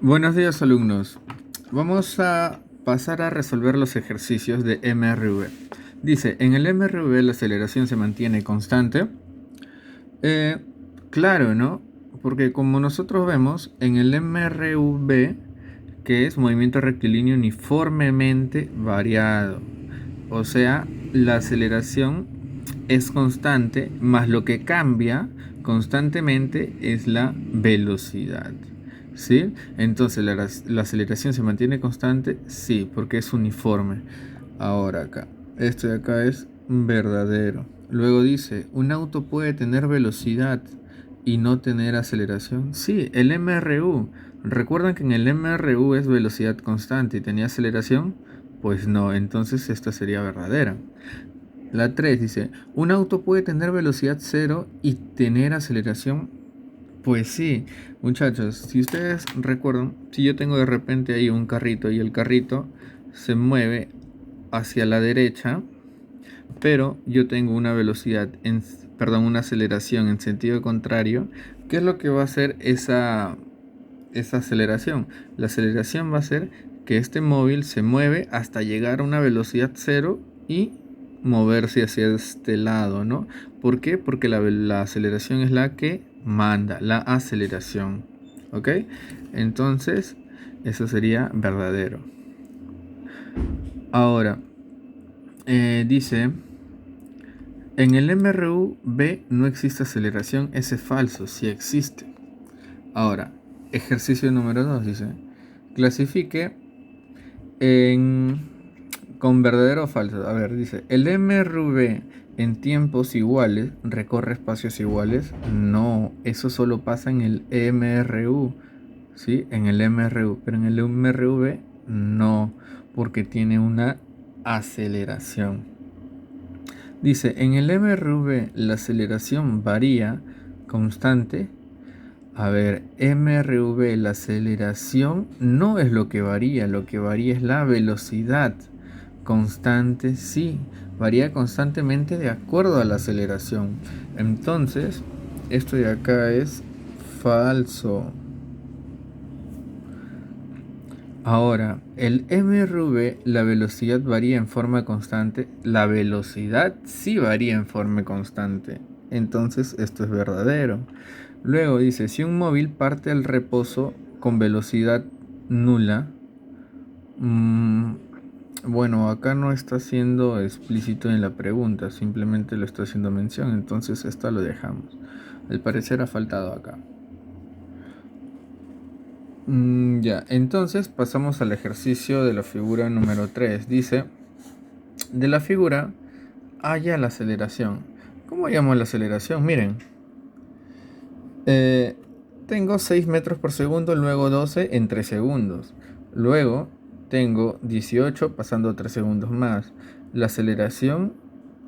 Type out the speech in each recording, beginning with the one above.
Buenos días, alumnos. Vamos a pasar a resolver los ejercicios de MRV. Dice, en el MRV la aceleración se mantiene constante. Eh, claro, ¿no? Porque como nosotros vemos, en el MRV, que es movimiento rectilíneo uniformemente variado. O sea, la aceleración es constante, más lo que cambia constantemente es la velocidad. ¿Sí? Entonces, ¿la aceleración se mantiene constante? Sí, porque es uniforme. Ahora acá, esto de acá es verdadero. Luego dice, ¿un auto puede tener velocidad y no tener aceleración? Sí, el MRU. ¿Recuerdan que en el MRU es velocidad constante y tenía aceleración? Pues no, entonces esta sería verdadera. La 3 dice, ¿un auto puede tener velocidad cero y tener aceleración? Pues sí, muchachos, si ustedes recuerdan, si yo tengo de repente ahí un carrito y el carrito se mueve hacia la derecha, pero yo tengo una velocidad, una aceleración en sentido contrario, ¿qué es lo que va a hacer esa aceleración? La aceleración va a ser que este móvil se mueve hasta llegar a una velocidad cero y moverse hacia este lado, ¿no? ¿Por qué? Porque la aceleración es la que manda, la aceleración. ¿Ok? Entonces, eso sería verdadero. Ahora, dice, en el MRU-B no existe aceleración, ese es falso, sí existe. Ahora, ejercicio número 2 dice, clasifique con verdadero o falso. A ver, dice, ¿el MRV en tiempos iguales recorre espacios iguales? No, eso solo pasa en el MRU, ¿sí? En el MRU, pero en el MRV no, porque tiene una aceleración. Dice, en el MRV la aceleración varía constante. A ver, MRV, la aceleración no es lo que varía es la velocidad. Constante, sí, varía constantemente de acuerdo a la aceleración. Entonces, esto de acá es falso. Ahora, el MRV, la velocidad varía en forma constante. La velocidad sí varía en forma constante. Entonces, esto es verdadero. Luego dice, si un móvil parte al reposo con velocidad nula, bueno, acá no está siendo explícito en la pregunta, simplemente lo está haciendo mención, entonces esta lo dejamos. Al parecer ha faltado acá. Ya, entonces pasamos al ejercicio de la figura número 3. Dice, de la figura halla la aceleración. ¿Cómo llamo la aceleración? Miren, tengo 6 metros por segundo, luego 12 en 3 segundos. Luego tengo 18 pasando 3 segundos más. La aceleración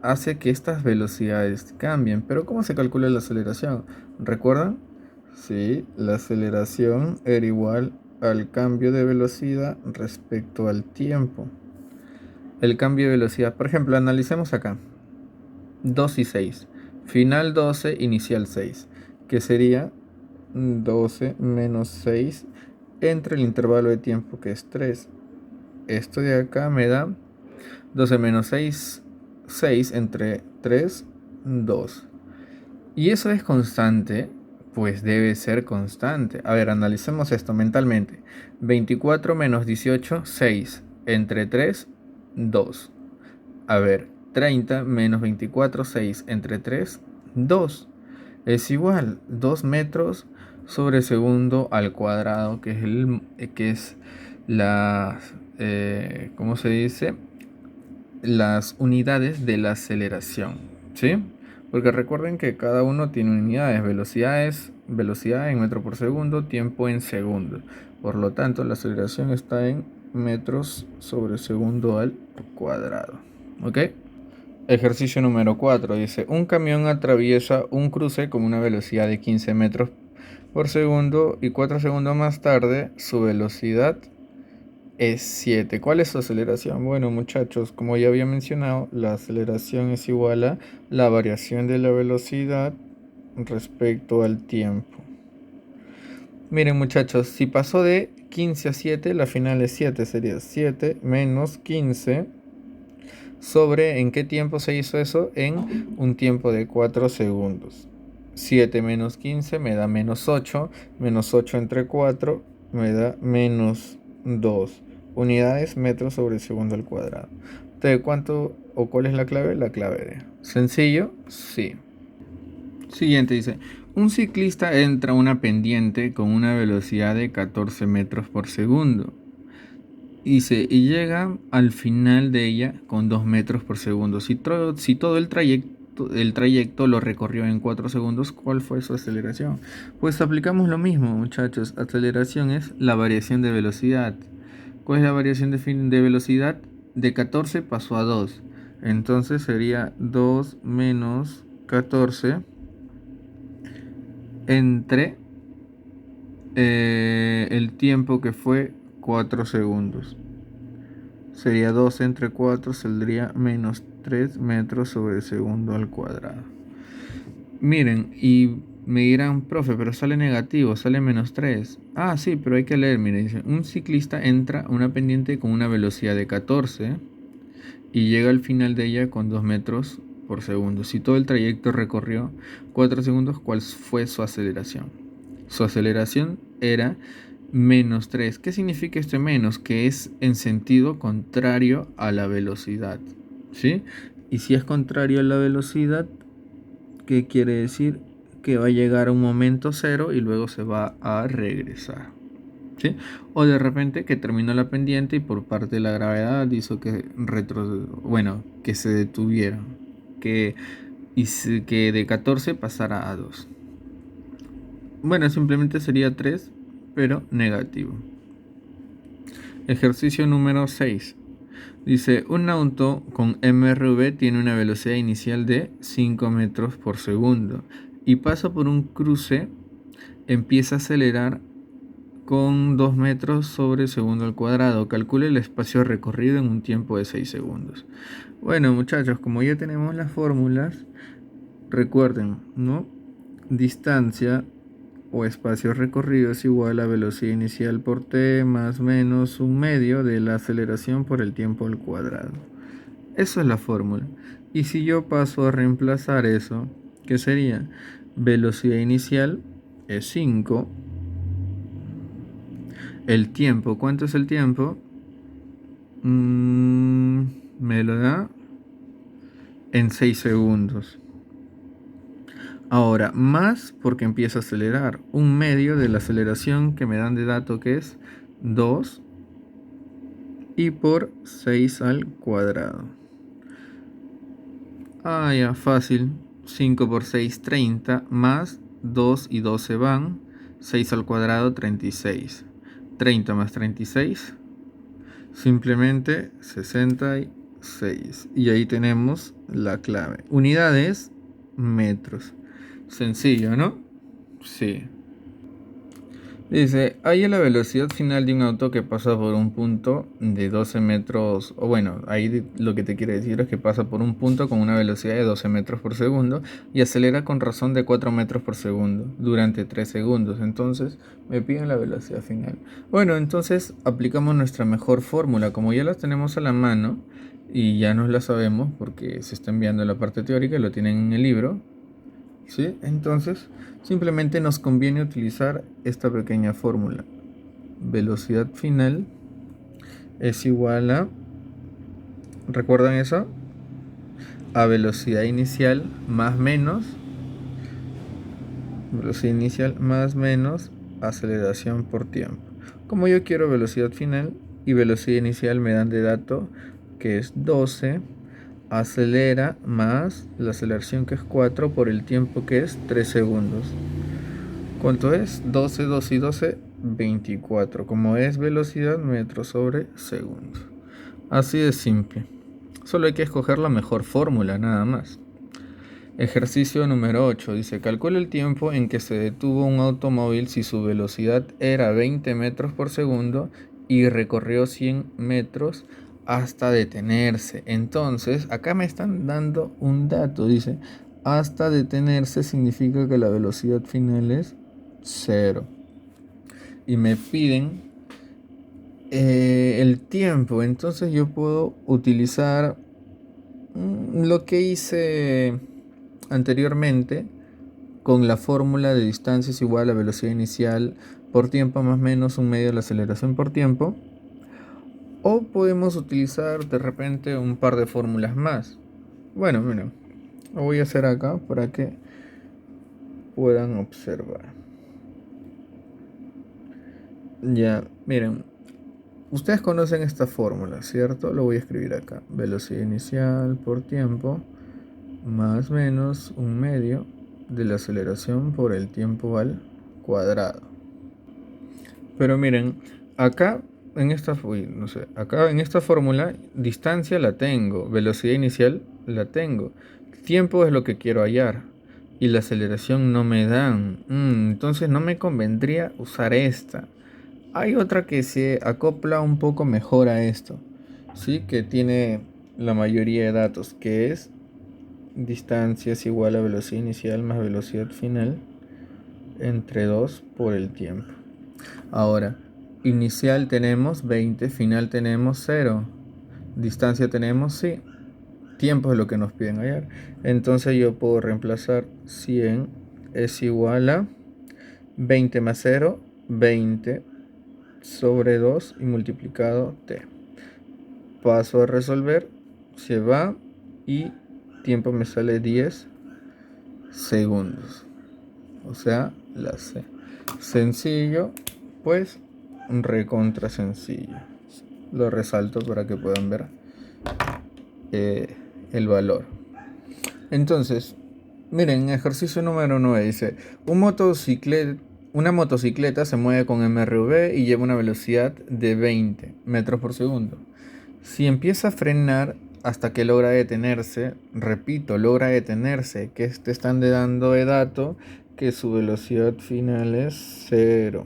hace que estas velocidades cambien. Pero ¿cómo se calcula la aceleración? ¿Recuerdan? Sí, la aceleración era igual al cambio de velocidad respecto al tiempo. El cambio de velocidad, por ejemplo, analicemos acá. 2 y 6. Final 12, inicial 6. Que sería 12 menos 6 entre el intervalo de tiempo que es 3. Esto de acá me da 12 menos 6, 6 entre 3, 2. ¿Y eso es constante? Pues debe ser constante. A ver, analicemos esto mentalmente. 24 menos 18, 6. Entre 3, 2. A ver, 30 menos 24, 6. Entre 3, 2. Es igual, 2 metros sobre segundo al cuadrado, que es la, ¿cómo se dice? Las unidades de la aceleración, ¿sí? Porque recuerden que cada uno tiene unidades, velocidad en metro por segundo, tiempo en segundo. Por lo tanto, la aceleración está en metros sobre segundo al cuadrado, ¿ok? Ejercicio número 4 dice, un camión atraviesa un cruce con una velocidad de 15 metros por segundo y 4 segundos más tarde su velocidad es 7. ¿Cuál es su aceleración? Bueno, muchachos, como ya había mencionado, la aceleración es igual a la variación de la velocidad respecto al tiempo. Miren muchachos, si pasó de 15 a 7, la final es 7, sería 7 menos 15 sobre, ¿en qué tiempo se hizo eso? En un tiempo de 4 segundos. 7 menos 15 me da menos 8 entre 4 me da menos 2 unidades metros sobre segundo al cuadrado. Entonces, ¿cuánto o cuál es la clave? La clave de sencillo, sí. Siguiente dice, un ciclista entra a una pendiente con una velocidad de 14 metros por segundo. Dice, y llega al final de ella con 2 metros por segundo. Si todo el trayecto lo recorrió en 4 segundos, ¿cuál fue su aceleración? Pues aplicamos lo mismo, muchachos. Aceleración es la variación de velocidad. ¿Cuál es la variación de velocidad? De 14 pasó a 2. Entonces sería 2 menos 14 entre el tiempo que fue 4 segundos. Sería 2 entre 4, saldría menos 3 metros sobre segundo al cuadrado. Miren, y me dirán, profe, pero sale negativo, sale menos 3. Ah, sí, pero hay que leer, miren, dice, un ciclista entra a una pendiente con una velocidad de 14 y llega al final de ella con 2 metros por segundo. Si todo el trayecto recorrió 4 segundos, ¿cuál fue su aceleración? Su aceleración era menos 3. ¿Qué significa este menos? Que es en sentido contrario a la velocidad, ¿sí? Y si es contrario a la velocidad, ¿qué quiere decir? Que va a llegar a un momento cero y luego se va a regresar, ¿sí? O de repente que terminó la pendiente y por parte de la gravedad hizo que que se detuviera, que de 14 pasara a 2. Bueno, simplemente sería 3, pero negativo. Ejercicio número 6. Dice, un auto con MRV tiene una velocidad inicial de 5 metros por segundo y pasa por un cruce, empieza a acelerar con 2 metros sobre segundo al cuadrado. Calcule el espacio recorrido en un tiempo de 6 segundos. Bueno, muchachos, como ya tenemos las fórmulas, recuerden, ¿no? Distancia o espacio recorrido es igual a velocidad inicial por t más menos un medio de la aceleración por el tiempo al cuadrado. Eso es la fórmula. Y si yo paso a reemplazar eso, ¿qué sería? Velocidad inicial es 5. El tiempo, ¿cuánto es el tiempo? Me lo da en 6 segundos. Ahora, más porque empieza a acelerar. Un medio de la aceleración que me dan de dato que es 2 y por 6 al cuadrado. Ah, ya, fácil. 5 por 6, 30, más 2 y 2 se van. 6 al cuadrado, 36. 30 más 36, simplemente 66. Y ahí tenemos la clave. Unidades, metros. Sencillo, ¿no? Sí. Dice, halla la velocidad final de un auto que pasa por un punto de 12 metros, o bueno, ahí lo que te quiere decir es que pasa por un punto con una velocidad de 12 metros por segundo y acelera con razón de 4 metros por segundo durante 3 segundos. Entonces, me piden la velocidad final. Bueno, entonces aplicamos nuestra mejor fórmula. Como ya las tenemos a la mano y ya nos la sabemos porque se está enviando la parte teórica y lo tienen en el libro, ¿sí? Entonces, simplemente nos conviene utilizar esta pequeña fórmula. Velocidad final es igual a, ¿recuerdan eso? A velocidad inicial más menos, aceleración por tiempo. Como yo quiero velocidad final y velocidad inicial me dan de dato que es 12, acelera más la aceleración que es 4 por el tiempo que es 3 segundos. ¿Cuánto es? 12, 12 y 12, 24. Como es velocidad, metros sobre segundo. Así de simple. Solo hay que escoger la mejor fórmula, nada más. Ejercicio número 8. Dice, calcula el tiempo en que se detuvo un automóvil si su velocidad era 20 metros por segundo y recorrió 100 metros hasta detenerse. Entonces, acá me están dando un dato. Dice, hasta detenerse significa que la velocidad final es 0. y me piden el tiempo. Entonces yo puedo utilizar lo que hice anteriormente con la fórmula de distancia es igual a velocidad inicial por tiempo más menos un medio de la aceleración por tiempo. O podemos utilizar de repente un par de fórmulas más. Bueno, miren, lo voy a hacer acá para que puedan observar. Ya, miren, ustedes conocen esta fórmula, ¿cierto? Lo voy a escribir acá. Velocidad inicial por tiempo más menos un medio de la aceleración por el tiempo al cuadrado. Pero miren, acá acá en esta fórmula, distancia la tengo, velocidad inicial la tengo, tiempo es lo que quiero hallar y la aceleración no me dan. Entonces no me convendría usar esta. Hay otra que se acopla un poco mejor a esto, ¿sí? Que tiene la mayoría de datos, que es distancia es igual a velocidad inicial más velocidad final entre 2 por el tiempo. Ahora, inicial tenemos 20, final tenemos 0, distancia tenemos sí, tiempo es lo que nos piden hallar. Entonces yo puedo reemplazar 100 es igual a 20 más 0, 20 sobre 2 y multiplicado t. Paso a resolver, se va y tiempo me sale 10 segundos. O sea, la C. Sencillo, pues recontra sencillo. Lo resalto para que puedan ver el valor. Entonces, miren, ejercicio número 9 dice, una motocicleta se mueve con MRV y lleva una velocidad de 20 metros por segundo. Si empieza a frenar hasta que logra detenerse, repito, logra detenerse, que te están dando de dato que su velocidad final es 0.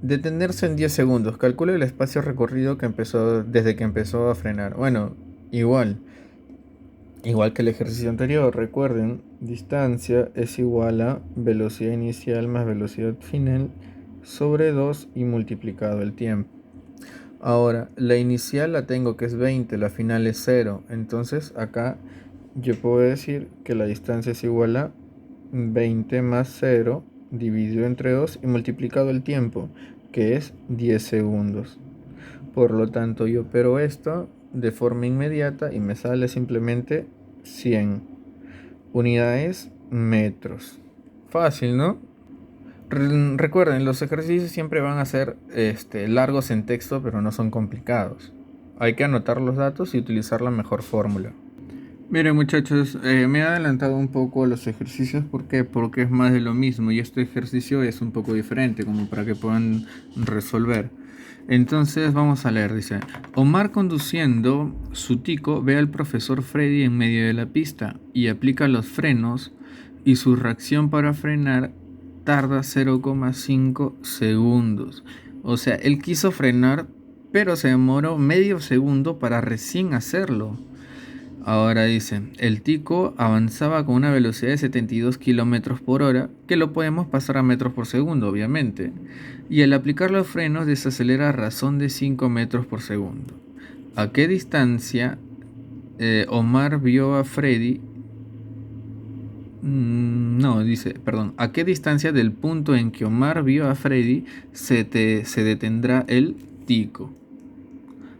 Detenerse en 10 segundos. Calcula el espacio recorrido desde que empezó a frenar. Bueno, igual que el ejercicio anterior, recuerden, distancia es igual a velocidad inicial más velocidad final sobre 2 y multiplicado el tiempo. Ahora, la inicial la tengo que es 20, la final es 0. Entonces acá yo puedo decir que la distancia es igual a 20 más 0 dividido entre 2 y multiplicado el tiempo, que es 10 segundos. Por lo tanto, yo opero esto de forma inmediata y me sale simplemente 100 unidades metros. Fácil, ¿no? Recuerden, los ejercicios siempre van a ser largos en texto, pero no son complicados. Hay que anotar los datos y utilizar la mejor fórmula. Miren muchachos, me he adelantado un poco a los ejercicios. ¿Por qué? Porque es más de lo mismo y este ejercicio es un poco diferente, como para que puedan resolver. Entonces vamos a leer, dice, Omar conduciendo su tico ve al profesor Freddy en medio de la pista y aplica los frenos y su reacción para frenar tarda 0,5 segundos. O sea, él quiso frenar, pero se demoró medio segundo para recién hacerlo. Ahora dice, el tico avanzaba con una velocidad de 72 kilómetros por hora, que lo podemos pasar a metros por segundo, obviamente. Y al aplicar los frenos desacelera a razón de 5 metros por segundo. ¿A qué distancia Omar vio a Freddy? ¿A qué distancia del punto en que Omar vio a Freddy se detendrá el tico?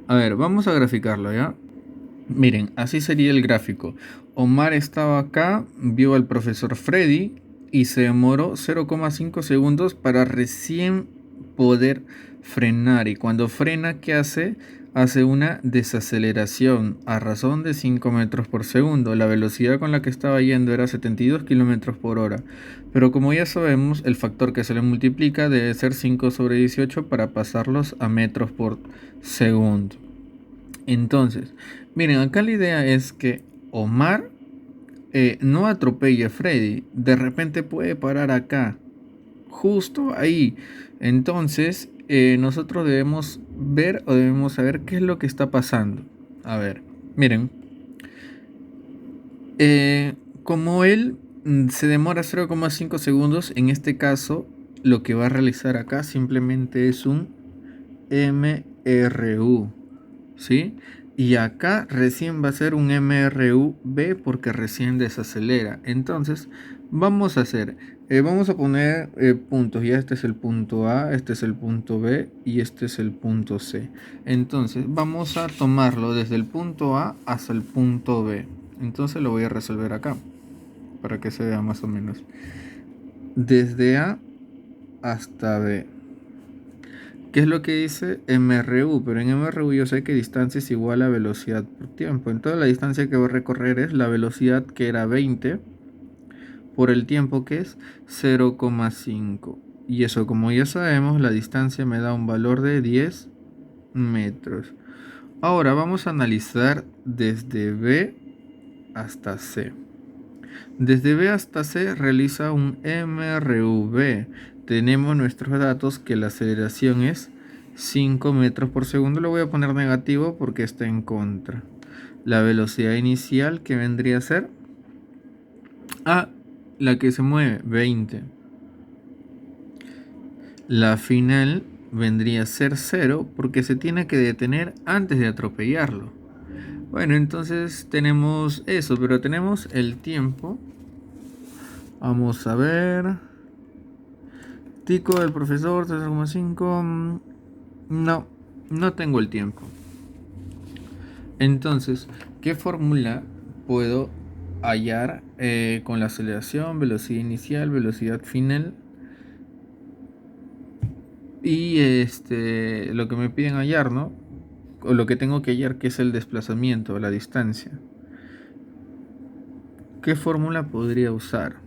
A ver, vamos a graficarlo, ¿ya? Miren, así sería el gráfico. Omar estaba acá, vio al profesor Freddy y se demoró 0,5 segundos para recién poder frenar. Y cuando frena, ¿qué hace? Hace una desaceleración a razón de 5 metros por segundo. La velocidad con la que estaba yendo era 72 kilómetros por hora. Pero como ya sabemos, el factor que se le multiplica debe ser 5 sobre 18 para pasarlos a metros por segundo. Entonces, miren, acá la idea es que Omar no atropelle a Freddy. De repente puede parar acá, justo ahí. Entonces, nosotros debemos ver o debemos saber qué es lo que está pasando. A ver, miren. Como él se demora 0,5 segundos, en este caso, lo que va a realizar acá simplemente es un MRU, ¿sí? Y acá recién va a ser un MRU-B porque recién desacelera. Entonces, vamos a hacer, vamos a poner puntos. Ya este es el punto A, este es el punto B y este es el punto C. Entonces, vamos a tomarlo desde el punto A hasta el punto B. Entonces lo voy a resolver acá, para que se vea más o menos. Desde A hasta B. ¿Qué es lo que dice MRU? Pero en MRU yo sé que distancia es igual a velocidad por tiempo. Entonces la distancia que voy a recorrer es la velocidad que era 20 por el tiempo que es 0,5. Y eso, como ya sabemos, la distancia me da un valor de 10 metros. Ahora vamos a analizar desde B hasta C. Desde B hasta C realiza un MRV. Tenemos nuestros datos que la aceleración es 5 metros por segundo. Lo voy a poner negativo porque está en contra. La velocidad inicial que vendría a ser la que se mueve, 20. La final vendría a ser 0 porque se tiene que detener antes de atropellarlo. Bueno, entonces tenemos eso, pero tenemos el tiempo. Vamos a ver. Tico del profesor 3,5. No tengo el tiempo. Entonces, ¿qué fórmula puedo hallar con la aceleración, velocidad inicial, velocidad final? Y lo que me piden hallar, ¿no? O lo que tengo que hallar, que es el desplazamiento, la distancia. ¿Qué fórmula podría usar?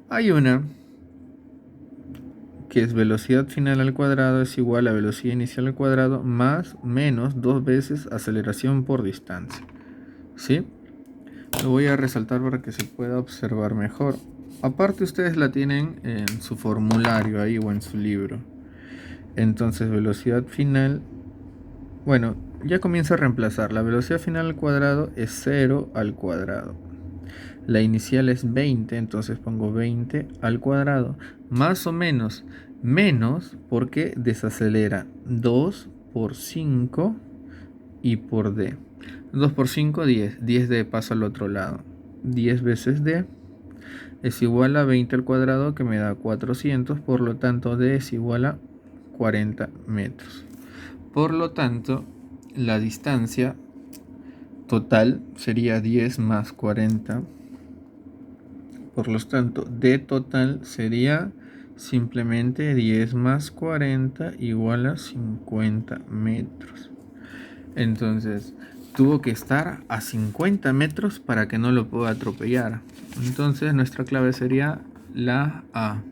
Hay una que es velocidad final al cuadrado es igual a velocidad inicial al cuadrado más menos 2 veces aceleración por distancia. ¿Sí? Lo voy a resaltar para que se pueda observar mejor. Aparte ustedes la tienen en su formulario ahí o en su libro. Entonces velocidad final, bueno, ya comienzo a reemplazar. La velocidad final al cuadrado es 0 al cuadrado. La inicial es 20, entonces pongo 20 al cuadrado. Más o menos, menos porque desacelera 2 por 5 y por D. 2 por 5, 10. 10 D pasa al otro lado. 10 veces D es igual a 20 al cuadrado, que me da 400. Por lo tanto, D es igual a 40 metros. Por lo tanto, la distancia total sería 10 más 40. Por lo tanto, D total sería simplemente 10 más 40 igual a 50 metros. Entonces, tuvo que estar a 50 metros para que no lo pueda atropellar. Entonces, nuestra clave sería la A.